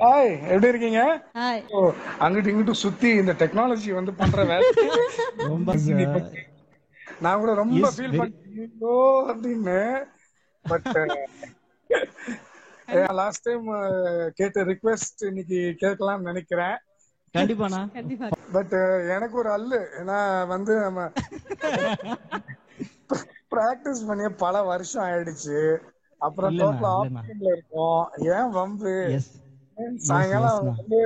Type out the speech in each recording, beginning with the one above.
Hi, எப்படி இருக்கீங்க? Hi. ஓ, அங்கிட்டு இங்கிட்டு சுத்தி இந்த டெக்னாலஜி வந்து பண்ற வேலை ரொம்ப நான் கூட ரொம்ப Yes, ஃபீல் very- பண்ணோ அப்படின்னு. பட் லாஸ்ட் டைம் கேட்ட ரிக்வெஸ்ட் இன்னைக்கு கேட்கலாம்னு நினைக்கிறேன். கண்டிப்பாண்ணா. கண்டிப்பா. பட் எனக்கு ஒரு அல்லு, ஏன்னா வந்து நம்ம பிராக்டிஸ் பண்ணி பல வருஷம் ஆயிடுச்சு. அப்புறம் இல்லண்ணா, டோட்டல் இல்லண்ணா. ஆப்ஷன்ல இருக்கோம். ஏன் வம்பு? எஸ் சாயங்காலம் yes, வந்து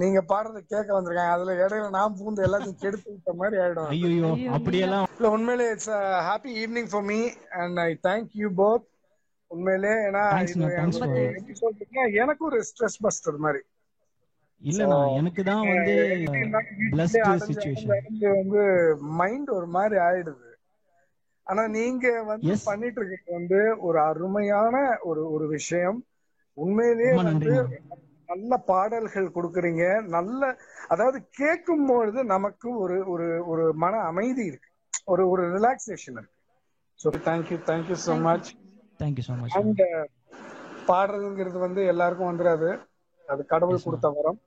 நீங்க பாடுறத கேட்க வந்திருக்காங்க, அதுல இடையில நான் பூந்து எல்லாத்தையும் கெடுத்து விட்ட மாதிரி ஆயிடும். ஐயோ அப்படியெல்லாம் இல்ல, உண்மையிலே it's happy evening for me and I thank you both. உண்மையிலே, ஏன்னா Thanks இது man, thanks எனக்கு for- எப்படி சொல்றீங்கன்னா, எனக்கு ஒரு ஸ்ட்ரெஸ் பஸ்டர் மாதிரி. இல்லண்ணா, எனக்கு தான் வந்து blessed situation. வந்து மைண்ட் ஒரு மாதிரி ஆயிடுது. ஆனா நீங்க வந்து Yes. பண்ணிட்டு இருக்கிறது வந்து ஒரு அருமையான ஒரு விஷயம். உண்மையிலேயே ரொம்ப வந்து நன்றிண்ணா. நல்ல பாடல்கள் கொடுக்குறீங்க. நல்ல, அதாவது கேட்கும் பொழுது நமக்கு ஒரு ஒரு ஒரு மன அமைதி இருக்கு, ஒரு ஒரு ரிலாக்ஸேஷன் இருக்கு. So thank you so much. Thank you so much. And பாடுறதுங்கிறது வந்து எல்லாருக்கும் வந்துடாது, அது கடவுள் Yes, கொடுத்த வரம்.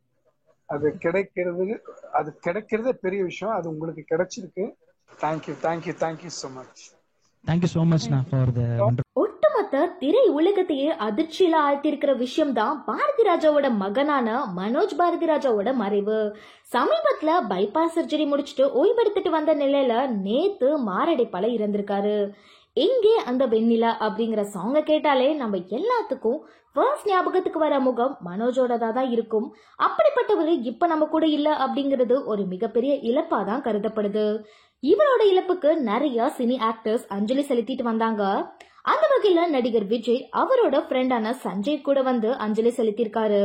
அது கிடைக்கிறதே பெரிய விஷயம். அது உங்களுக்கு கிடைச்சிருக்கு. Thank you so much. Thank you so மச்ண்ணா ஃபார் த ஒட்டுமொத்த திரை உலகத்தையே அதிர்ச்சியில ஆழ்த்திருக்கிற விஷயம் தான் பாரதி ராஜாவோட மகனான மனோஜ் பாரதி ராஜாவோட மறைவு. சமீபத்துல பைபாஸ் சர்ஜரி முடிச்சுட்டு ஓய்வெடுத்துட்டு வந்த நிலையில நேத்து மாரடைப்பால இறந்திருக்காரு. எங்கே அந்த வெண்ணிலா அப்படிங்கிற சாங்க கேட்டாலே நம்ம எல்லாத்துக்கும் ஃபர்ஸ்ட் ஞாபகத்துக்கு வர முகம் மனோஜோடதா தான் இருக்கும். அப்படிப்பட்டவர் இப்ப நம்ம கூட இல்ல அப்படிங்கிறது ஒரு மிகப்பெரிய இழப்பா தான் கருதப்படுது. இவரோட இழப்புக்கு நிறைய சினி ஆக்டர்ஸ் அஞ்சலி செலுத்திட்டு வந்தாங்க. அந்த வகையில நடிகர் விஜய் அவரோட ஃப்ரெண்டான சஞ்சய் கூட வந்து அஞ்சலி செலுத்தியிருக்காரு.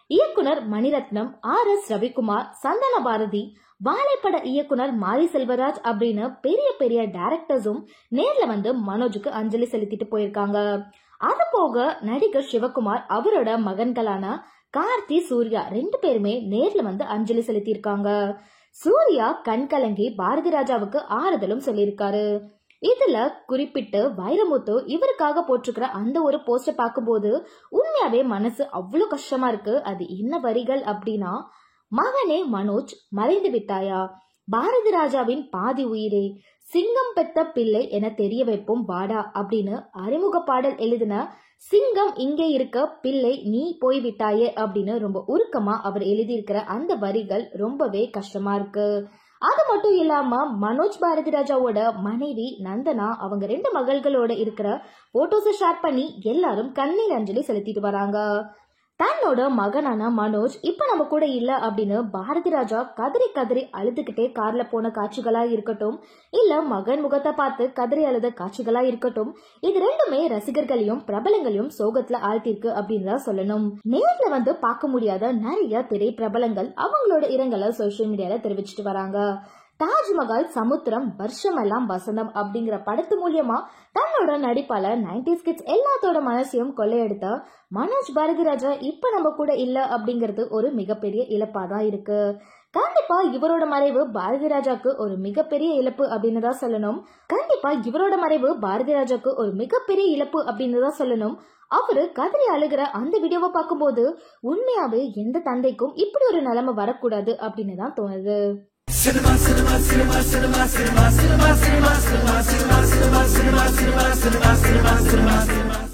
இயக்குனர் மணிரத்னம், RS ரவிக்குமார், சந்தன பாரதி, வாழைப்பட இயக்குனர் மாரி செல்வராஜ் அப்படின்னு பெரிய பெரிய டைரக்டர்ஸும் நேர்ல வந்து மனோஜுக்கு அஞ்சலி செலுத்திட்டு போயிருக்காங்க. அது போக நடிகர் சிவகுமார் அவரோட மகன்களான கார்த்தி, சூர்யா 2 பேருமே நேர்ல வந்து அஞ்சலி செலுத்தியிருக்காங்க. சூர்யா கண் கலங்கி பாரதி ராஜாவுக்கு ஆறுதலும் சொல்லியிருக்காரு. இதுல குறிப்பிட்டு வைரமுத்து இவருக்காக போட்டிருக்கிற அந்த ஒரு போஸ்டர் பார்க்கும்போது உண்மையாவே மனசு அவ்வளவு கஷ்டமா இருக்கு. அது என்ன வரிகள் அப்படின்னா, மகனே மனோஜ் மறைந்து விட்டாயா, பாரதி ராஜாவின் பாதி உயிரே, சிங்கம் பெத்த பிள்ளை என தெரிய வைப்போம் வாடா அப்படின்னு அறிமுக பாடல் எழுதின சிங்கம் இங்கே இருக்க, பிள்ளை நீ போய் விட்டாயே அப்படின்னு ரொம்ப உருக்கமா அவர் எழுதியிருக்கிற அந்த வரிகள் ரொம்பவே கஷ்டமா இருக்கு. அது மட்டும் இல்லாம மனோஜ் பாரதி ராஜாவோட மனைவி நந்தனா அவங்க 2 மகள்களோட இருக்கிற போட்டோஸை ஷேர் பண்ணி எல்லாரும் கண்ணீர் அஞ்சலி செலுத்திட்டு வராங்க. தன்னோட மகனான மனோஜ் இப்ப நம்ம கூட இல்ல அப்படின்னு பாரதி ராஜா கதறி கதறி அழுதுகிட்டே கார்ல போன காட்சிகளா இருக்கட்டும், இல்ல மகன் முகத்தை பார்த்து கதறி அழுத காட்சிகளா இருக்கட்டும், இது 2மே ரசிகர்களையும் பிரபலங்களையும் சோகத்துல ஆழ்த்திருக்கு அப்படின்னு தான் சொல்லணும். நேர்ல வந்து பார்க்க முடியாத நிறைய திரை பிரபலங்கள் அவங்களோட இரங்கலை சோசியல் மீடியால தெரிவிச்சிட்டு வராங்க. தாஜ்மஹால், சமுத்திரம், வருஷமெல்லாம் வசந்தம் அப்படிங்கிற படத்து மூலியமா தன்னோட நடிப்பால 90s கிட்ஸ் எல்லாத்தோட மனசையும் கொள்ளையெடுத்த மனோஜ் பாரதி ராஜா இப்ப நம்ம கூட இல்ல அப்படிங்கிறது ஒரு மிகப்பெரிய இழப்பாதான் இருக்கு. கண்டிப்பா இவரோட மறைவு பாரதி ராஜாக்கு ஒரு மிகப்பெரிய இழப்பு அப்படின்னு தான் சொல்லணும். அவரு கதறி அழுகிற அந்த வீடியோவை பார்க்கும்போது உண்மையாவே எந்த தந்தைக்கும் இப்படி ஒரு நிலைமை வரக்கூடாது அப்படின்னு தான் தோணுது. Cinema, cinema, cinema, cinema, cinema, cinema, cinema, cinema, cinema, cinema, cinema, cinema, cinema, cinema, cinema, cinema.